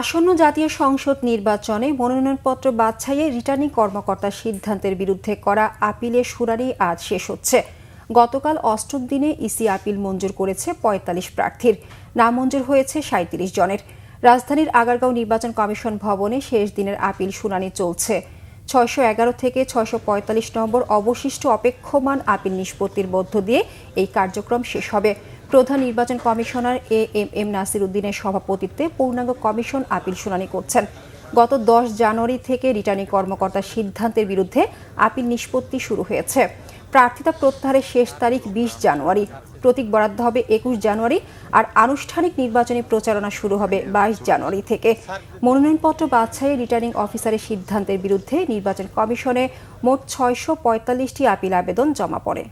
আসন্ন জাতীয় সংসদ নির্বাচনে মনোনয়নপত্র বাছাইয়ে রিটার্নিং কর্মকর্তার সিদ্ধান্তের বিরুদ্ধে করা আপিলের শুনানি আজ শেষ হচ্ছে। গতকাল অষ্টম দিনে ইসি আপিল মঞ্জুর করেছে ৪৫ প্রার্থীর, নামঞ্জুর হয়েছে ৩৭ জনের। রাজধানীর আগারগাঁও নির্বাচন কমিশন ভবনে শেষ দিনের আপিল শুনানি চলছে। ৬১১ থেকে ৬৪৫ নম্বর অবশিষ্ট অপেক্ষমান আপিল নিষ্পত্তির মধ্য দিয়ে এই কার্যক্রম শেষ হবে। প্রধান নির্বাচন কমিশনার এএমএম নাসির উদ্দিনের সভাপতিত্বে পূর্ণাঙ্গ কমিশন আপিল শুনানি করছেন। গত ১০ জানুয়ারি থেকে রিটার্নিং কর্মকর্তার সিদ্ধান্তের বিরুদ্ধে আপিল নিষ্পত্তি শুরু হয়েছে। প্রার্থিতা প্রত্যাহারের শেষ তারিখ ২০ জানুয়ারি, প্রতীক বরাদ্দ হবে ২১ জানুয়ারি, আর আনুষ্ঠানিক নির্বাচনী প্রচারণা শুরু হবে ২২ জানুয়ারি থেকে। মনোনয়নপত্র বাছাইয়ে রিটার্নিং অফিসারের সিদ্ধান্তের বিরুদ্ধে নির্বাচন কমিশনে মোট ৬৪৫টি আপিল আবেদন জমা পড়ে।